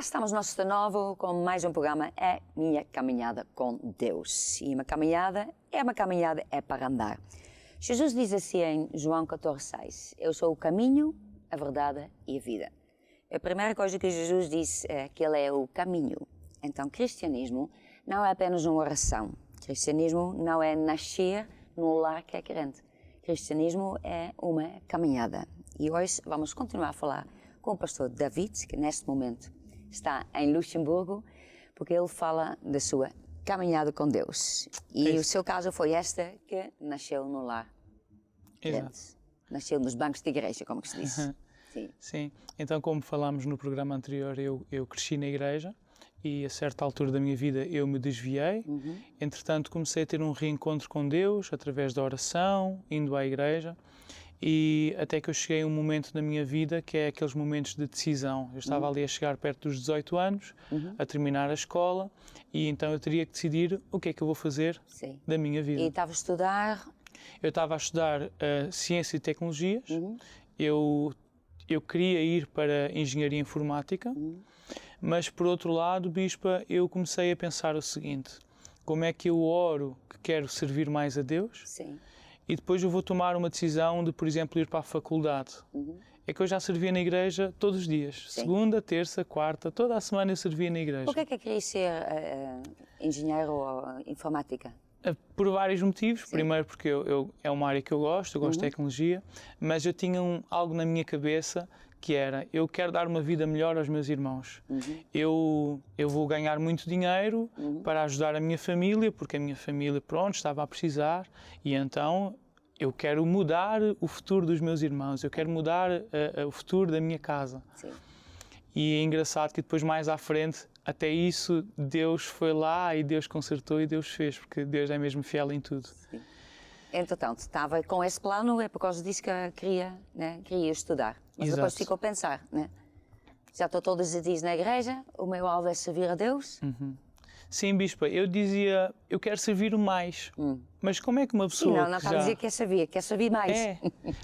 estamos nós de novo com mais um programa, É Minha Caminhada com Deus. E uma caminhada é para andar. Jesus diz assim em João 14,6, eu sou o caminho, a verdade e a vida. A primeira coisa que Jesus disse é que Ele é o caminho. Então, cristianismo não é apenas uma oração. Cristianismo não é nascer num lar que é crente. Cristianismo é uma caminhada. E hoje vamos continuar a falar com o pastor David, que neste momento está em Luxemburgo, porque ele fala da sua caminhada com Deus. E o seu caso foi esta, que nasceu no lar crente. Nasceu nos bancos de igreja, como que se diz. Sim. Então, como falámos no programa anterior, eu cresci na igreja e a certa altura da minha vida eu me desviei. Entretanto, comecei a ter um reencontro com Deus através da oração, indo à igreja. E até que eu cheguei a um momento na minha vida que é aqueles momentos de decisão. Eu estava ali a chegar perto dos 18 anos, a terminar a escola, e então eu teria que decidir o que é que eu vou fazer da minha vida. E estava a estudar? Eu estava a estudar Ciência e Tecnologias. Eu queria ir para Engenharia Informática, mas por outro lado, Bispa, eu comecei a pensar o seguinte: como é que eu oro que quero servir mais a Deus? Sim. E depois eu vou tomar uma decisão de, por exemplo, ir para a faculdade. É que eu já servia na igreja todos os dias. Sim. Segunda, terça, quarta, toda a semana eu servia na igreja. Por que é que queria ser engenheiro ou informática? Por vários motivos. Sim. Primeiro porque é uma área que eu gosto de tecnologia, mas eu tinha algo na minha cabeça que era, eu quero dar uma vida melhor aos meus irmãos. Eu vou ganhar muito dinheiro para ajudar a minha família, porque a minha família, pronto, estava a precisar, e então eu quero mudar o futuro dos meus irmãos, eu quero mudar o futuro da minha casa. Sim. E é engraçado que depois, mais à frente, até isso, Deus foi lá e Deus consertou e Deus fez, porque Deus é mesmo fiel em tudo. Sim. Entretanto, estava com esse plano, é por causa disso que queria estudar. Mas Exato. Depois ficou a pensar, né? Já estou todos os dias na igreja, o meu alvo é servir a Deus. Sim, Bispa, eu dizia, eu quero servir mais. Mas como é que uma pessoa não está a dizer que quer servir mais.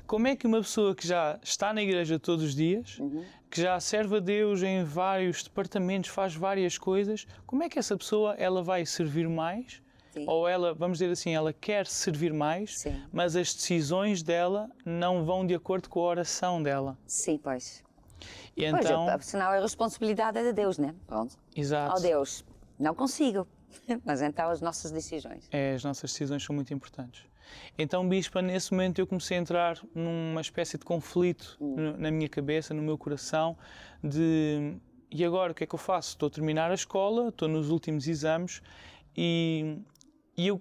Como é que uma pessoa que já está na igreja todos os dias, que já serve a Deus em vários departamentos, faz várias coisas, como é que essa pessoa ela vai servir mais? Sim. Ou ela, vamos dizer assim, ela quer servir mais, mas as decisões dela não vão de acordo com a oração dela. Sim, pois. E então, senão a responsabilidade é de Deus, né? Pronto. Exato. Oh Deus, não consigo. Mas então as nossas decisões. As nossas decisões são muito importantes. Então, Bispa, nesse momento eu comecei a entrar numa espécie de conflito na minha cabeça, no meu coração, e agora o que é que eu faço? Estou a terminar a escola, estou nos últimos exames e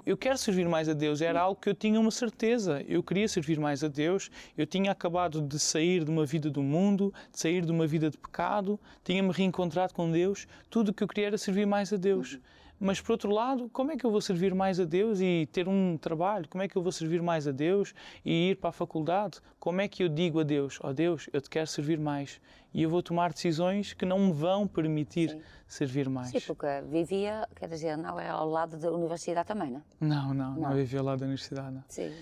eu quero servir mais a Deus, era algo que eu tinha uma certeza, eu queria servir mais a Deus, eu tinha acabado de sair de uma vida do mundo, de sair de uma vida de pecado, tinha-me reencontrado com Deus, tudo o que eu queria era servir mais a Deus. Mas por outro lado, como é que eu vou servir mais a Deus e ter um trabalho? Como é que eu vou servir mais a Deus e ir para a faculdade? Como é que eu digo a Deus, ó Deus, eu te quero servir mais e eu vou tomar decisões que não me vão permitir servir mais? Sim, porque vivia, quer dizer, não é ao lado da universidade também, não? Não vivia ao lado da universidade, não. Sim.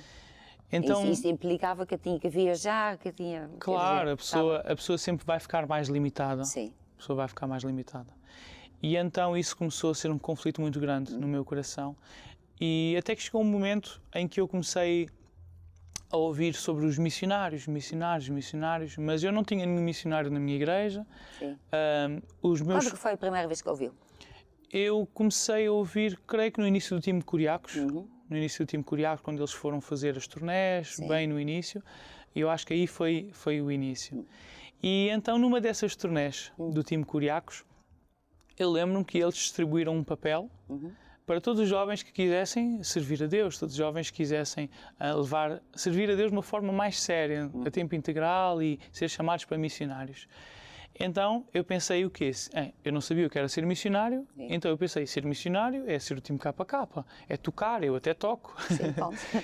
Então, isso implicava que eu tinha que viajar, que eu tinha... Claro, a pessoa sempre vai ficar mais limitada. Sim. A pessoa vai ficar mais limitada. E então isso começou a ser um conflito muito grande no meu coração, e até que chegou um momento em que eu comecei a ouvir sobre os missionários, mas eu não tinha nenhum missionário na minha igreja. Sim. Quando que foi a primeira vez que ouviu? Eu comecei a ouvir, creio que no início do time de Curiacos, quando eles foram fazer as turnés, bem no início, eu acho que aí foi o início. E então numa dessas turnés do time Curiacos, eu lembro-me que eles distribuíram um papel para todos os jovens que quisessem servir a Deus, todos os jovens que quisessem servir a Deus de uma forma mais séria, a tempo integral e ser chamados para missionários. Então eu pensei o quê? Eu não sabia o que era ser missionário, então eu pensei, ser missionário é ser o time KK, é tocar, eu até toco,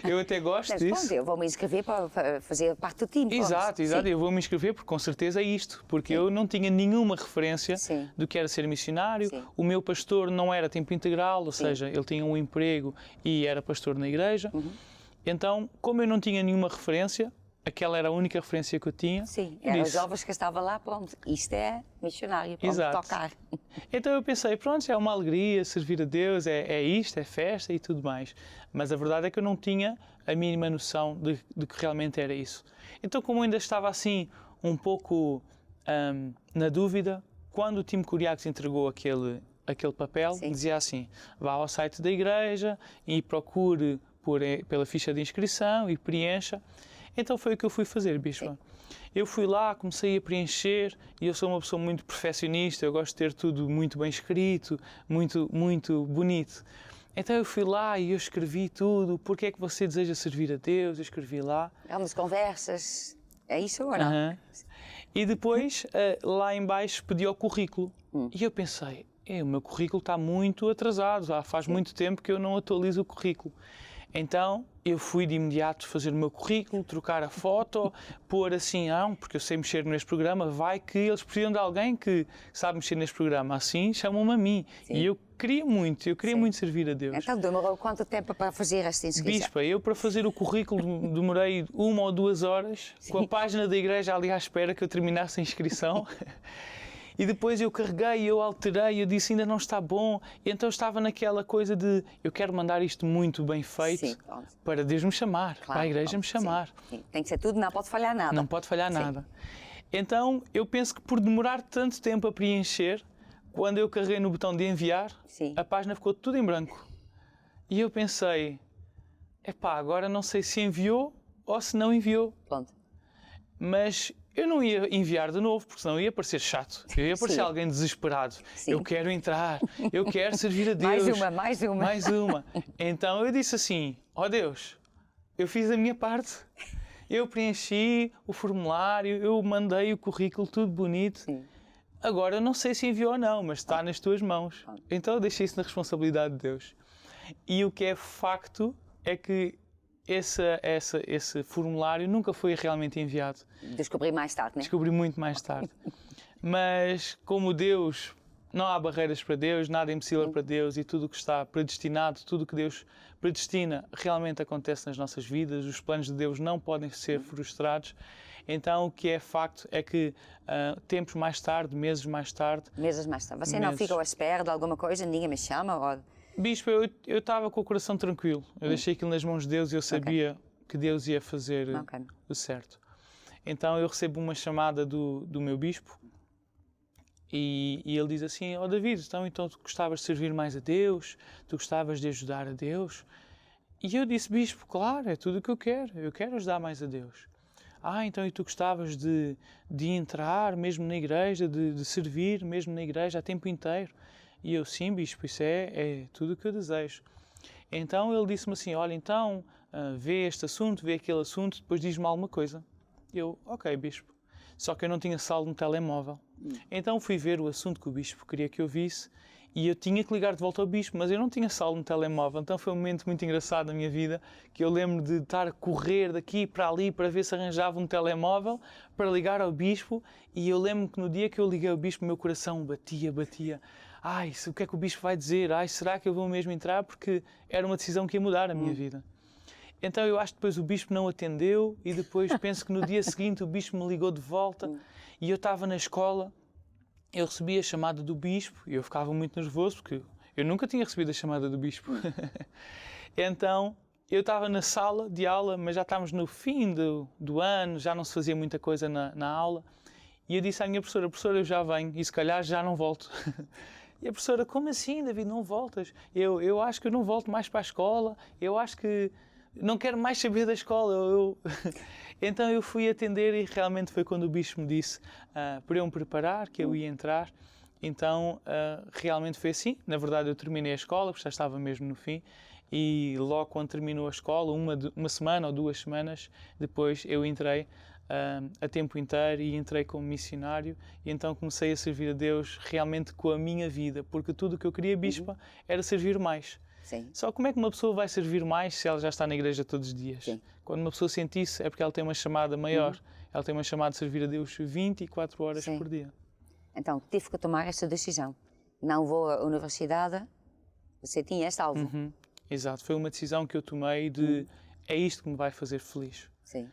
eu até gosto disso. Eu vou me inscrever para fazer parte do time. Exato, eu vou me inscrever porque com certeza é isto, porque eu não tinha nenhuma referência do que era ser missionário, o meu pastor não era tempo integral, ou seja, ele tinha um emprego e era pastor na igreja, então como eu não tinha nenhuma referência, aquela era a única referência que eu tinha. Sim, eram os jovens que estavam lá, pronto, isto é missionário, pronto, Exato. tocar. Então eu pensei, pronto, é uma alegria servir a Deus, é isto, é festa e tudo mais. Mas a verdade é que eu não tinha a mínima noção de que realmente era isso. Então, como eu ainda estava assim, um pouco na dúvida, quando o Tim Curiacos entregou aquele papel, Sim. dizia assim, vá ao site da igreja e procure pela ficha de inscrição e preencha. Então foi o que eu fui fazer, Bispa. Eu fui lá, comecei a preencher e eu sou uma pessoa muito perfeccionista, eu gosto de ter tudo muito bem escrito, muito, muito bonito. Então eu fui lá e eu escrevi tudo, porque é que você deseja servir a Deus, eu escrevi lá. Umas conversas, é isso ou não? E depois, lá em baixo, pedi o currículo. E eu pensei, o meu currículo está muito atrasado, já faz muito tempo que eu não atualizo o currículo. Então, eu fui de imediato fazer o meu currículo, trocar a foto, pôr assim, porque eu sei mexer neste programa, vai que eles precisam de alguém que sabe mexer neste programa. Assim, chamam-me a mim. Sim. E eu queria muito servir a Deus. Então, demorou quanto tempo para fazer esta inscrição? Bispa, eu para fazer o currículo demorei 1 ou 2 horas, com a página da igreja ali à espera que eu terminasse a inscrição. E depois eu carreguei, eu alterei, eu disse ainda não está bom. E então estava naquela coisa de eu quero mandar isto muito bem feito. Sim, para Deus me chamar, claro, para a igreja me chamar. Sim, sim. Tem que ser tudo, não pode falhar nada. Não pode falhar nada. Então eu penso que por demorar tanto tempo a preencher, quando eu carreguei no botão de enviar, a página ficou tudo em branco. E eu pensei, agora não sei se enviou ou se não enviou. Pronto. Mas eu não ia enviar de novo, porque senão ia parecer chato. Eu ia parecer alguém desesperado. Sim. Eu quero entrar, eu quero servir a Deus. Mais uma. Mais uma. Então eu disse assim, Deus, eu fiz a minha parte. Eu preenchi o formulário, eu mandei o currículo, tudo bonito. Sim. Agora eu não sei se enviou ou não, mas está nas tuas mãos. Então eu deixei isso na responsabilidade de Deus. E o que é facto é que esse formulário nunca foi realmente enviado. Descobri mais tarde, né? Descobri muito mais tarde. Mas como Deus, não há barreiras para Deus, nada é impossível para Deus e tudo o que está predestinado, tudo o que Deus predestina realmente acontece nas nossas vidas, os planos de Deus não podem ser frustrados. Então o que é facto é que tempos mais tarde, meses mais tarde... Você não ficou à espera de alguma coisa, ninguém me chama? Ou... Bispo, eu estava com o coração tranquilo. Eu deixei aquilo nas mãos de Deus e eu sabia que Deus ia fazer o certo. Então eu recebo uma chamada do meu bispo e ele diz assim, David, então tu gostavas de servir mais a Deus? Tu gostavas de ajudar a Deus? E eu disse, bispo, claro, é tudo o que eu quero ajudar mais a Deus. Então e tu gostavas de entrar mesmo na igreja, de servir mesmo na igreja a tempo inteiro? E eu, sim, bispo, isso é tudo o que eu desejo. Então ele disse-me assim, olha, então vê este assunto, vê aquele assunto, depois diz-me alguma coisa. Eu, ok, bispo. Só que eu não tinha saldo no telemóvel. Então fui ver o assunto que o bispo queria que eu visse e eu tinha que ligar de volta ao bispo, mas eu não tinha saldo no telemóvel. Então foi um momento muito engraçado na minha vida, que eu lembro de estar a correr daqui para ali para ver se arranjava um telemóvel para ligar ao bispo, e eu lembro que no dia que eu liguei ao bispo, o meu coração batia. O que é que o bispo vai dizer? Será que eu vou mesmo entrar? Porque era uma decisão que ia mudar a minha vida. Então eu acho que depois o bispo não atendeu e depois penso que no dia seguinte o bispo me ligou de volta e eu estava na escola, eu recebi a chamada do bispo e eu ficava muito nervoso porque eu nunca tinha recebido a chamada do bispo. Então eu estava na sala de aula, mas já estávamos no fim do ano, já não se fazia muita coisa na aula, e eu disse à minha professora, eu já venho e se calhar já não volto. E a professora, como assim, David, não voltas? Eu acho que eu não volto mais para a escola, eu acho que não quero mais saber da escola. Então eu fui atender e realmente foi quando o bispo me disse para eu me preparar, que eu ia entrar. Então realmente foi assim. Na verdade eu terminei a escola, porque já estava mesmo no fim. E logo quando terminou a escola, uma semana ou 2 semanas depois, eu entrei a tempo inteiro e entrei como missionário, e então comecei a servir a Deus realmente com a minha vida, porque tudo o que eu queria, bispa, era servir mais. Sim. Só como é que uma pessoa vai servir mais se ela já está na igreja todos os dias? Sim. Quando uma pessoa sente isso é porque ela tem uma chamada maior, ela tem uma chamada de servir a Deus 24 horas por dia. Então tive que tomar esta decisão. Não vou à universidade, você tinha este alvo. Exato, foi uma decisão que eu tomei de é isto que me vai fazer feliz. Sim.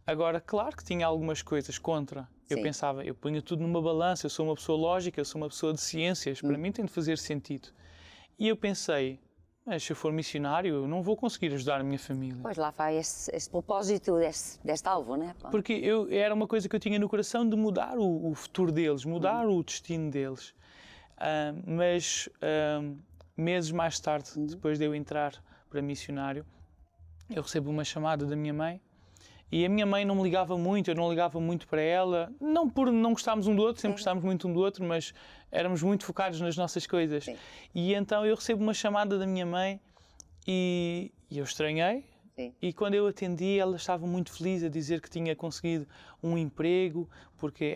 Agora, claro que tinha algumas coisas contra. Eu Sim. pensava, eu ponho tudo numa balança, eu sou uma pessoa lógica, eu sou uma pessoa de ciências, para mim tem de fazer sentido. E eu pensei, mas se eu for missionário, eu não vou conseguir ajudar a minha família. Pois lá vai esse propósito deste alvo, né? Porque era uma coisa que eu tinha no coração de mudar o futuro deles, mudar o destino deles. Mas meses mais tarde, depois de eu entrar para missionário, eu recebo uma chamada da minha mãe. E a minha mãe não me ligava muito, eu não ligava muito para ela, não por não gostarmos um do outro, sempre gostámos muito um do outro, mas éramos muito focados nas nossas coisas. Sim. E então eu recebo uma chamada da minha mãe e eu estranhei. Sim. E quando eu atendi, ela estava muito feliz a dizer que tinha conseguido um emprego, porque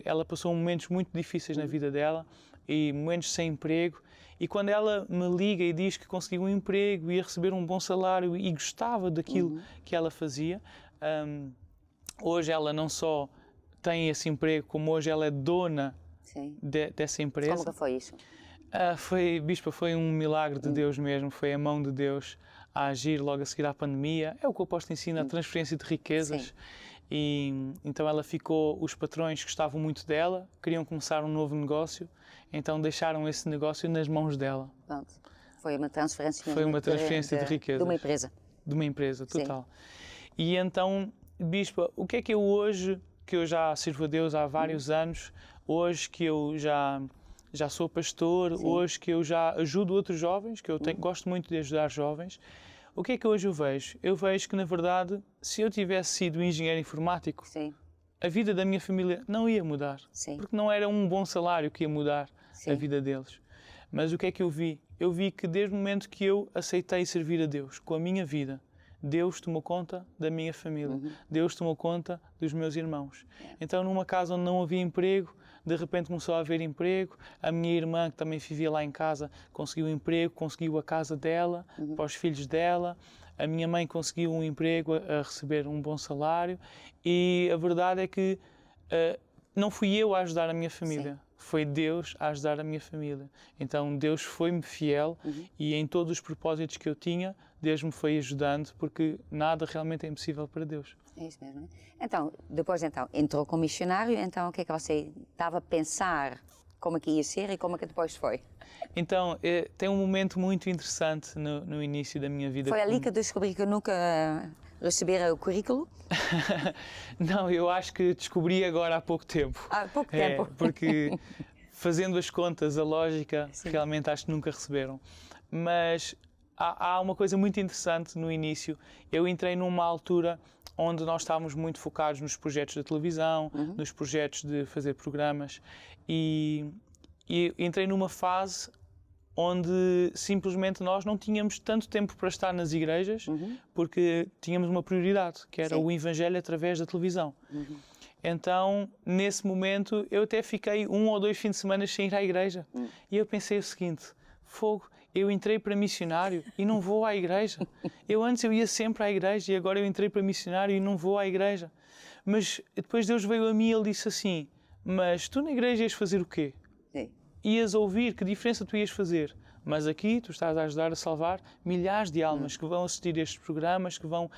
ela passou momentos muito difíceis na vida dela e momentos sem emprego. E quando ela me liga e diz que conseguiu um emprego, ia receber um bom salário e gostava daquilo que ela fazia, hoje ela não só tem esse emprego, como hoje ela é dona dessa empresa. Como que foi isso? Bispa, foi um milagre de Deus mesmo, foi a mão de Deus a agir logo a seguir à pandemia. É o que o apóstolo ensina, a transferência de riquezas. Sim. E então ela os patrões gostavam muito dela, queriam começar um novo negócio, então deixaram esse negócio nas mãos dela. Pronto. Foi uma transferência. Foi uma transferência de riquezas. De uma empresa. De uma empresa, total. Sim. E então, Bispa, o que é que eu hoje, que eu já sirvo a Deus há vários anos, hoje que eu já sou pastor, hoje que eu já ajudo outros jovens, que eu gosto muito de ajudar jovens, o que é que hoje eu vejo? Eu vejo que, na verdade, se eu tivesse sido engenheiro informático, a vida da minha família não ia mudar. Porque não era um bom salário que ia mudar a vida deles. Mas o que é que eu vi? Eu vi que desde o momento que eu aceitei servir a Deus com a minha vida, Deus tomou conta da minha família. Deus tomou conta dos meus irmãos. Então, numa casa onde não havia emprego, de repente começou a haver emprego. A minha irmã, que também vivia lá em casa, conseguiu um emprego, conseguiu a casa dela, para os filhos dela. A minha mãe conseguiu um emprego a receber um bom salário. E a verdade é que não fui eu a ajudar a minha família. Foi Deus a ajudar a minha família. Então Deus foi-me fiel e em todos os propósitos que eu tinha, Deus me foi ajudando, porque nada realmente é impossível para Deus. É isso mesmo, né? Então, depois entrou como missionário, então o que é que você estava a pensar como é que ia ser e como é que depois foi? Então, tem um momento muito interessante no início da minha vida. Foi ali que eu descobri que eu nunca recebera o currículo? Não, eu acho que descobri agora há pouco tempo. Há pouco tempo. Porque fazendo as contas, a lógica, realmente acho que nunca receberam. Mas há uma coisa muito interessante no início. Eu entrei numa altura onde nós estávamos muito focados nos projetos da televisão, nos projetos de fazer programas e entrei numa fase onde simplesmente nós não tínhamos tanto tempo para estar nas igrejas porque tínhamos uma prioridade, que era o Evangelho através da televisão. Então, nesse momento, eu até fiquei 1 ou 2 fins de semana sem ir à igreja. E eu pensei o seguinte, fogo, eu entrei para missionário e não vou à igreja. Antes eu ia sempre à igreja e agora eu entrei para missionário e não vou à igreja. Mas depois Deus veio a mim e Ele disse assim, mas tu na igreja ias fazer o quê? Ias ouvir, que diferença tu ias fazer? Mas aqui tu estás a ajudar a salvar milhares de almas que vão assistir a estes programas, que vão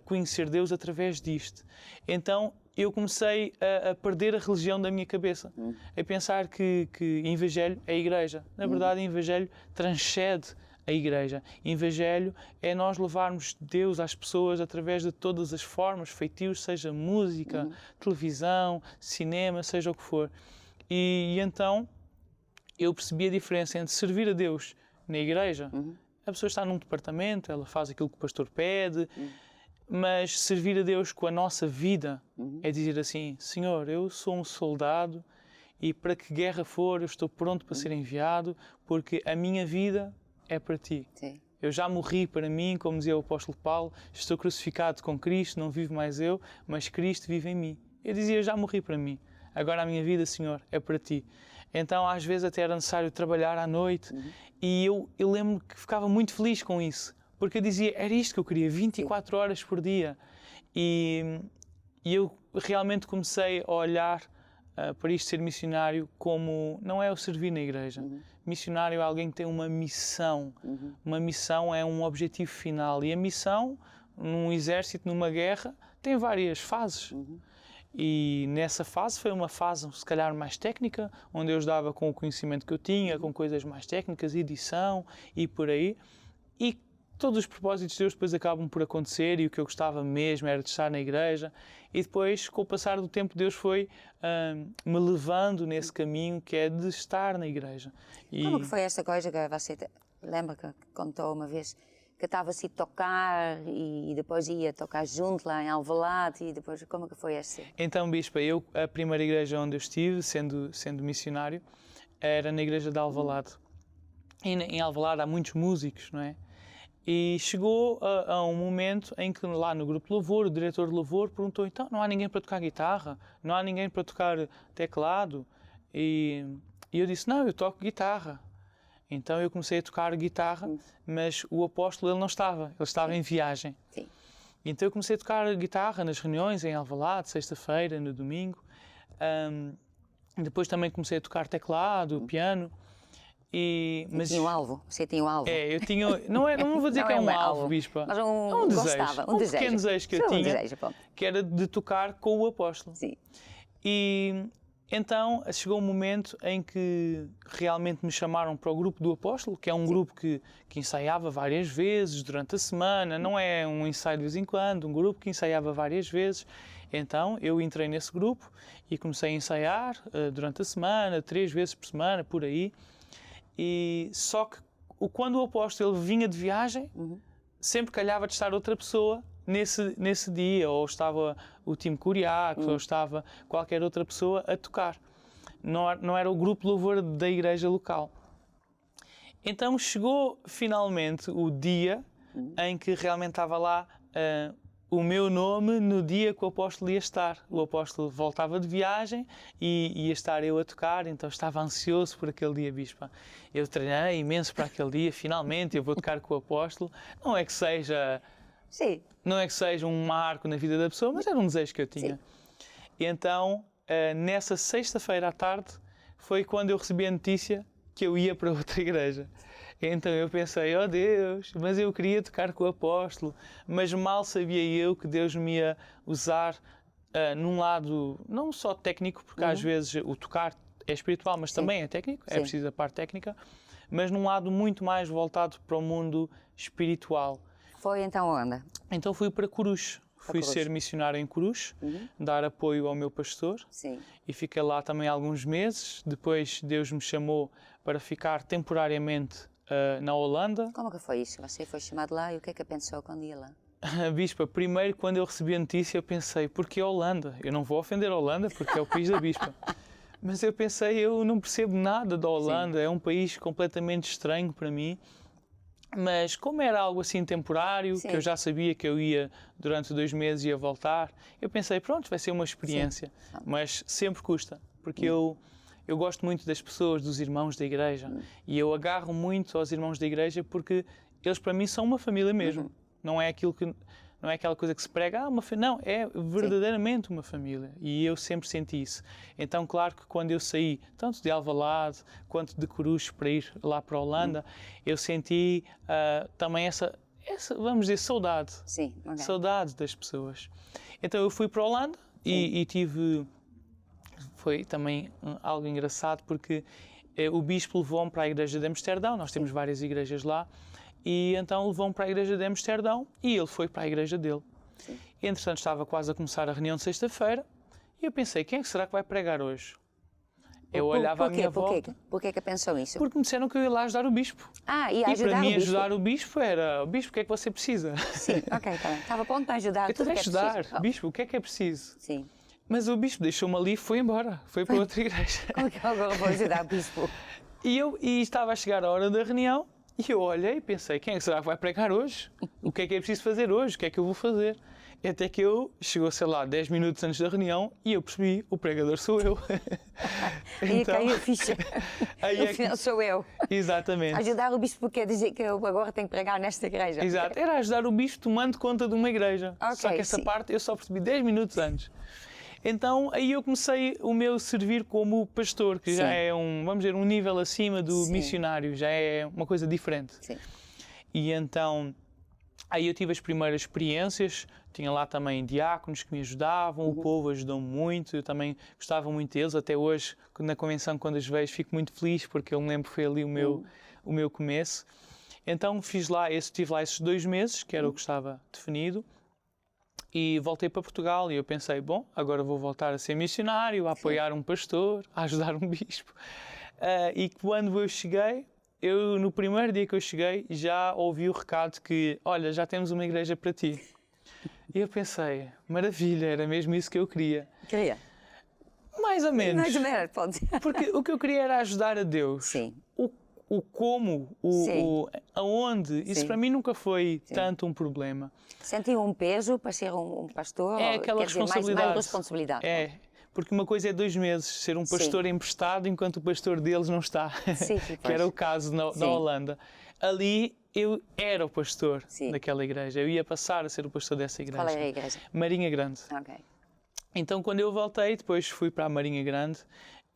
conhecer Deus através disto. Então eu comecei a perder a religião da minha cabeça, a pensar que Evangelho é a igreja. Na verdade, Evangelho transcende a igreja. Evangelho é nós levarmos Deus às pessoas através de todas as formas, feitios, seja música, televisão, cinema, seja o que for. E então eu percebi a diferença entre servir a Deus na igreja. A pessoa está num departamento, ela faz aquilo que o pastor pede, mas servir a Deus com a nossa vida é dizer assim, Senhor, eu sou um soldado e para que guerra for, eu estou pronto para ser enviado, porque a minha vida é para Ti. Eu já morri para mim, como dizia o apóstolo Paulo, estou crucificado com Cristo, não vivo mais eu, mas Cristo vive em mim. Eu dizia, já morri para mim, agora a minha vida, Senhor, é para Ti. Então, às vezes, até era necessário trabalhar à noite e eu lembro que ficava muito feliz com isso, porque eu dizia, era isto que eu queria, 24 horas por dia. E eu realmente comecei a olhar para isto ser missionário como, não é o servir na igreja. Missionário é alguém que tem uma missão. Uma missão é um objetivo final e a missão num exército, numa guerra, tem várias fases. E nessa fase foi uma fase, se calhar, mais técnica, onde eu ajudava com o conhecimento que eu tinha, com coisas mais técnicas, edição e por aí. E todos os propósitos de Deus depois acabam por acontecer, e o que eu gostava mesmo era de estar na igreja. E depois, com o passar do tempo, Deus foi me levando nesse caminho que é de estar na igreja. Como que foi essa coisa que você lembra que contou uma vez? Que estava-se a tocar e depois ia tocar junto lá em Alvalade, e depois como que foi esse? Então, Bispa, a primeira igreja onde eu estive, sendo missionário, era na igreja de Alvalade. E em Alvalade há muitos músicos, não é? E chegou a um momento em que lá no grupo de louvor, o diretor de louvor perguntou: então, não há ninguém para tocar guitarra? Não há ninguém para tocar teclado? E eu disse: não, eu toco guitarra. Então eu comecei a tocar guitarra, mas o apóstolo ele não estava, ele estava em viagem. Sim. Então eu comecei a tocar guitarra nas reuniões em Alvalade, sexta-feira, no domingo. Depois também comecei a tocar teclado, piano. Mas tinha um alvo? Você tinha um alvo? Eu tinha, não vou dizer não que é um alvo, alvo, Bispa. Mas é um desejo, gostava, um pequeno desejo que eu tinha, desejo, que era de tocar com o apóstolo. Sim. E então chegou um momento em que realmente me chamaram para o grupo do apóstolo, que é um grupo que ensaiava várias vezes durante a semana, não é um ensaio de vez em quando, um grupo que ensaiava várias vezes. Então eu entrei nesse grupo e comecei a ensaiar durante a semana, 3 vezes por semana, por aí. E só que quando o apóstolo ele vinha de viagem, sempre calhava de estar outra pessoa nesse dia, ou estava o Tim Curiaco, ou estava qualquer outra pessoa a tocar. Não era o grupo de louvor da igreja local. Então chegou finalmente o dia em que realmente estava lá o meu nome no dia que o apóstolo ia estar. O apóstolo voltava de viagem e ia estar eu a tocar, então estava ansioso por aquele dia, Bispa. Eu treinei imenso para aquele dia, finalmente eu vou tocar com o apóstolo. Não é que seja... Sim. Não é que seja um marco na vida da pessoa, mas era um desejo que eu tinha. Sim. E então, nessa sexta-feira à tarde, foi quando eu recebi a notícia que eu ia para outra igreja. Então eu pensei: oh Deus, mas eu queria tocar com o apóstolo, mas mal sabia eu que Deus me ia usar num lado não só técnico, porque às vezes o tocar é espiritual, mas também é técnico, é preciso a parte técnica, mas num lado muito mais voltado para o mundo espiritual. Foi então onde? Então fui para Coruche. Fui ser missionário em Coruche, dar apoio ao meu pastor. Sim. E fiquei lá também alguns meses. Depois Deus me chamou para ficar temporariamente na Holanda. Como que foi isso? Você foi chamado lá e o que é que pensou quando ia lá? Bispa, primeiro quando eu recebi a notícia eu pensei: porquê a Holanda? Eu não vou ofender a Holanda porque é o país da Bispa. Mas eu pensei, eu não percebo nada da Holanda, é um país completamente estranho para mim. Mas como era algo assim temporário, que eu já sabia que eu ia durante 2 meses e ia voltar, eu pensei, pronto, vai ser uma experiência. Mas sempre custa, porque eu gosto muito das pessoas, dos irmãos da igreja, e eu agarro muito aos irmãos da igreja porque eles para mim são uma família mesmo. Não é aquela coisa que se prega, uma família. Não, é verdadeiramente uma família. E eu sempre senti isso. Então, claro que quando eu saí, tanto de Alvalade quanto de Coruche, para ir lá para a Holanda, eu senti também essa, vamos dizer, saudade. Sim, okay. Saudade das pessoas. Então eu fui para a Holanda e tive... Foi também algo engraçado porque o bispo levou-me para a igreja de Amsterdão. Nós temos várias igrejas lá. E então levou-me para a igreja de Amsterdão e ele foi para a igreja dele. Sim. Entretanto, estava quase a começar a reunião de sexta-feira e eu pensei: quem é que será que vai pregar hoje? Eu olhava à minha volta. Porquê que pensou isso? Porque me disseram que eu ia lá ajudar o bispo. Ia ajudar o bispo? E para mim ajudar o bispo era: o bispo, o que é que você precisa? Sim, ok, está bem. Estava pronto para ajudar. Eu tudo tenho que ajudar. preciso. Bispo, o que é preciso? Sim. Mas o bispo deixou-me ali e foi embora. Foi para outra igreja. Como é que eu agora vou ajudar o bispo? E estava a chegar a hora da reunião. E eu olhei e pensei: quem é que será que vai pregar hoje? O que é preciso fazer hoje? O que é que eu vou fazer? E até que chegou, sei lá, 10 minutos antes da reunião e eu percebi: o pregador sou eu. Aí caiu a ficha. No final sou eu. Exatamente. Ajudar o bispo quer dizer que eu agora tenho que pregar nesta igreja. Exato. Era ajudar o bispo tomando conta de uma igreja. Só que essa parte eu só percebi 10 minutos antes. Então, aí eu comecei o meu servir como pastor, que já é vamos dizer, um nível acima do missionário, já é uma coisa diferente. Sim. E então, Aí eu tive as primeiras experiências, tinha lá também diáconos que me ajudavam, o povo ajudou-me muito, eu também gostava muito deles, até hoje na convenção quando os vejo fico muito feliz porque eu me lembro que foi ali o meu começo. Então estive lá esses 2 meses, que era o que estava definido, e voltei para Portugal e eu pensei, bom, agora vou voltar a ser missionário, a apoiar um pastor, a ajudar um bispo. E quando eu cheguei, no primeiro dia que eu cheguei, já ouvi o recado que, olha, já temos uma igreja para ti. E eu pensei, maravilha, era mesmo isso que eu queria. Queria? Mais ou menos. Mais ou menos, pode ser. Porque o que eu queria era ajudar a Deus. Sim. O como, aonde, isso para mim nunca foi tanto um problema. Sentiu um peso para ser um pastor? É aquela responsabilidade. Mais responsabilidade. É. Porque uma coisa é 2 meses, ser um pastor emprestado enquanto o pastor deles não está, que era o caso na Holanda. Ali eu era o pastor daquela igreja, eu ia passar a ser o pastor dessa igreja. Qual era a igreja? Marinha Grande. Okay. Então quando eu voltei, depois fui para a Marinha Grande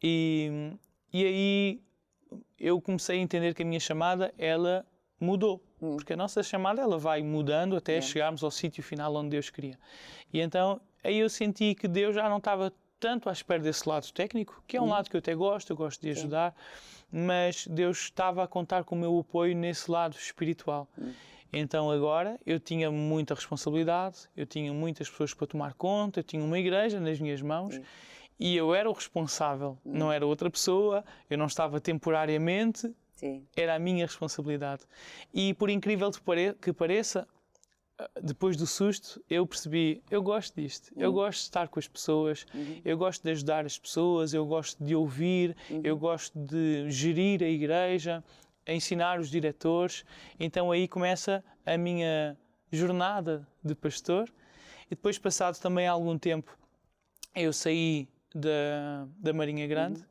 e aí eu comecei a entender que a minha chamada, ela mudou. Porque a nossa chamada, ela vai mudando até chegarmos ao sítio final onde Deus queria. E então aí eu senti que Deus já não estava tanto à espera desse lado técnico, que é um lado que eu até gosto, eu gosto de ajudar, mas Deus estava a contar com o meu apoio nesse lado espiritual. Então agora eu tinha muita responsabilidade, eu tinha muitas pessoas para tomar conta, eu tinha uma igreja nas minhas mãos e eu era o responsável, não era outra pessoa, eu não estava temporariamente, era a minha responsabilidade. E por incrível que pareça, depois do susto, eu percebi, eu gosto disto, eu gosto de estar com as pessoas, eu gosto de ajudar as pessoas, eu gosto de ouvir, eu gosto de gerir a igreja, a ensinar os diretores. Então aí começa a minha jornada de pastor. E depois, passado também algum tempo, eu saí da Marinha Grande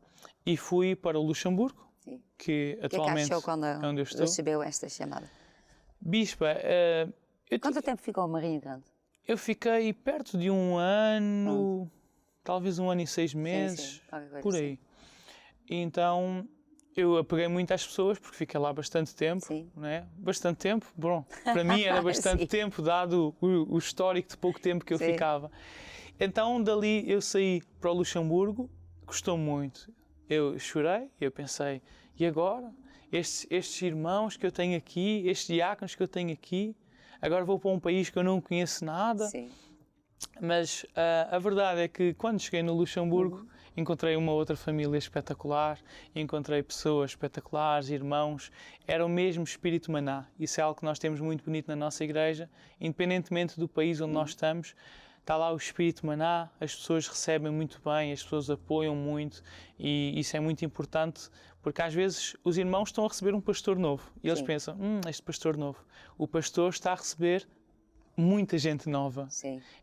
e fui para o Luxemburgo, que atualmente é onde eu estou. Recebeu esta chamada? Bispa, quanto tempo ficou a Marinha Grande? Eu fiquei perto de 1 ano, talvez 1 ano e 6 meses, por aí. E então eu apeguei muito às pessoas porque fiquei lá bastante tempo, né? Bastante tempo, bom, para mim era bastante tempo, dado o histórico de pouco tempo que eu ficava. Então dali eu saí para o Luxemburgo, custou muito. Eu chorei, eu pensei, e agora? Estes irmãos que eu tenho aqui, estes diáconos que eu tenho aqui, agora vou para um país que eu não conheço nada. Mas a verdade é que quando cheguei no Luxemburgo, encontrei uma outra família espetacular, encontrei pessoas espetaculares, irmãos, era o mesmo espírito maná. Isso é algo que nós temos muito bonito na nossa igreja, independentemente do país onde nós estamos. Está lá o espírito maná, as pessoas recebem muito bem, as pessoas apoiam muito e isso é muito importante porque às vezes os irmãos estão a receber um pastor novo e eles pensam, este pastor novo, o pastor está a receber muita gente nova.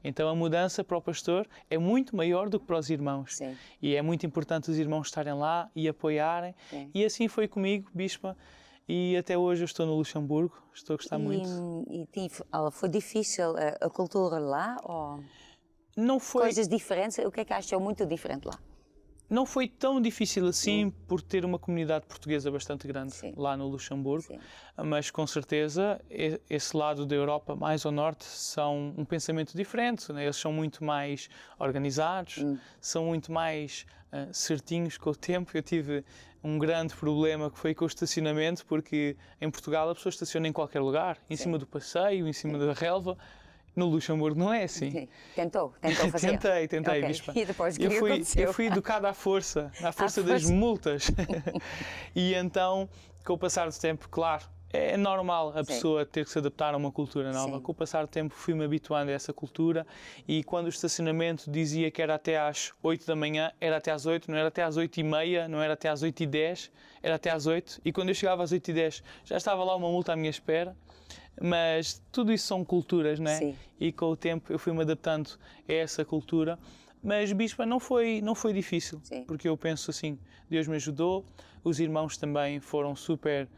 Então a mudança para o pastor é muito maior do que para os irmãos. E é muito importante os irmãos estarem lá e apoiarem. E assim foi comigo, Bispa, e até hoje eu estou no Luxemburgo, estou a gostar muito. E foi difícil a cultura lá? Ou não foi... coisas diferentes? O que é que achou muito diferente lá? Não foi tão difícil assim por ter uma comunidade portuguesa bastante grande lá no Luxemburgo, mas com certeza esse lado da Europa mais ao norte são um pensamento diferente, né? Eles são muito mais organizados, são muito mais certinhos com o tempo. Eu tive um grande problema que foi com o estacionamento, porque em Portugal a pessoa estaciona em qualquer lugar, em cima do passeio, em cima da relva. No Luxemburgo não é assim. Tentou fazer? Tentei, Bispa. E depois eu fui educado à força das multas. E então, com o passar do tempo, claro, é normal a pessoa ter que se adaptar a uma cultura nova. Com o passar do tempo fui-me habituando a essa cultura e quando o estacionamento dizia que era até às 8 da manhã, era até às 8, não era até às 8h30, não era até às 8h10, era até às 8. E quando eu chegava às 8h10 já estava lá uma multa à minha espera. Mas tudo isso são culturas, não é? E com o tempo eu fui-me adaptando a essa cultura. Mas, Bispa, não foi difícil, porque eu penso assim, Deus me ajudou, os irmãos também foram super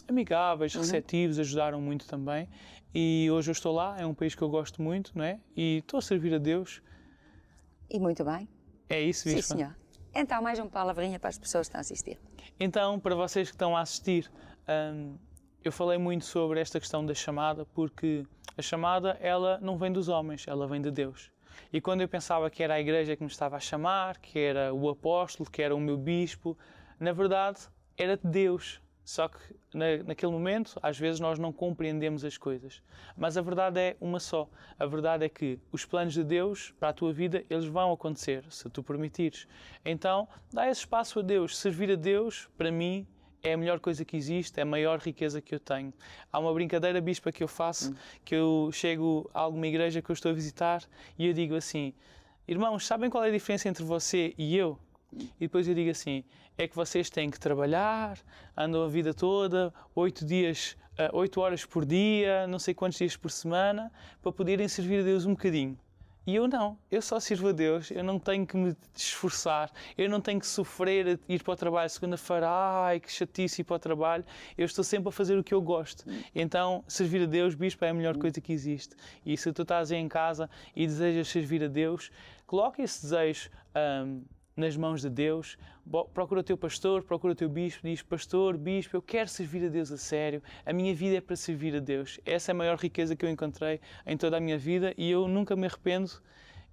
amigáveis, receptivos, ajudaram muito também. E hoje eu estou lá, é um país que eu gosto muito, não é? E estou a servir a Deus. E muito bem. É isso, Bispa. Sim, senhor. Então, mais uma palavrinha para as pessoas que estão a assistir. Então, para vocês que estão a assistir, eu falei muito sobre esta questão da chamada, porque a chamada, ela não vem dos homens, ela vem de Deus. E quando eu pensava que era a igreja que me estava a chamar, que era o apóstolo, que era o meu bispo, na verdade era de Deus. Só que naquele momento, às vezes nós não compreendemos as coisas. Mas a verdade é uma só. A verdade é que os planos de Deus para a tua vida, eles vão acontecer, se tu permitires. Então, dá esse espaço a Deus. Servir a Deus, para mim, é a melhor coisa que existe, é a maior riqueza que eu tenho. Há uma brincadeira, bispa, que eu faço, que eu chego a alguma igreja que eu estou a visitar e eu digo assim: irmãos, sabem qual é a diferença entre você e eu? E depois eu digo assim: é que vocês têm que trabalhar, andam a vida toda, 8 horas por dia, não sei quantos dias por semana, para poderem servir a Deus um bocadinho. E eu não, eu só sirvo a Deus, eu não tenho que me esforçar, eu não tenho que sofrer a ir para o trabalho segunda-feira, ai que chatice ir para o trabalho, eu estou sempre a fazer o que eu gosto. Então, servir a Deus, bispo, é a melhor coisa que existe. E se tu estás aí em casa e desejas servir a Deus, coloca esse desejo nas mãos de Deus, procura o teu pastor, procura o teu bispo, diz: pastor, bispo, eu quero servir a Deus a sério, a minha vida é para servir a Deus. Essa é a maior riqueza que eu encontrei em toda a minha vida e eu nunca me arrependo,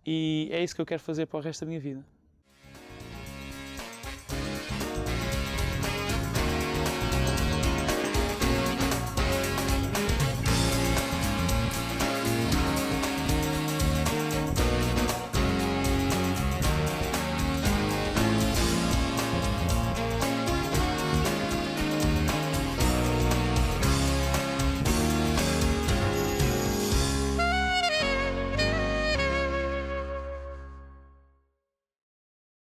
e é isso que eu quero fazer para o resto da minha vida.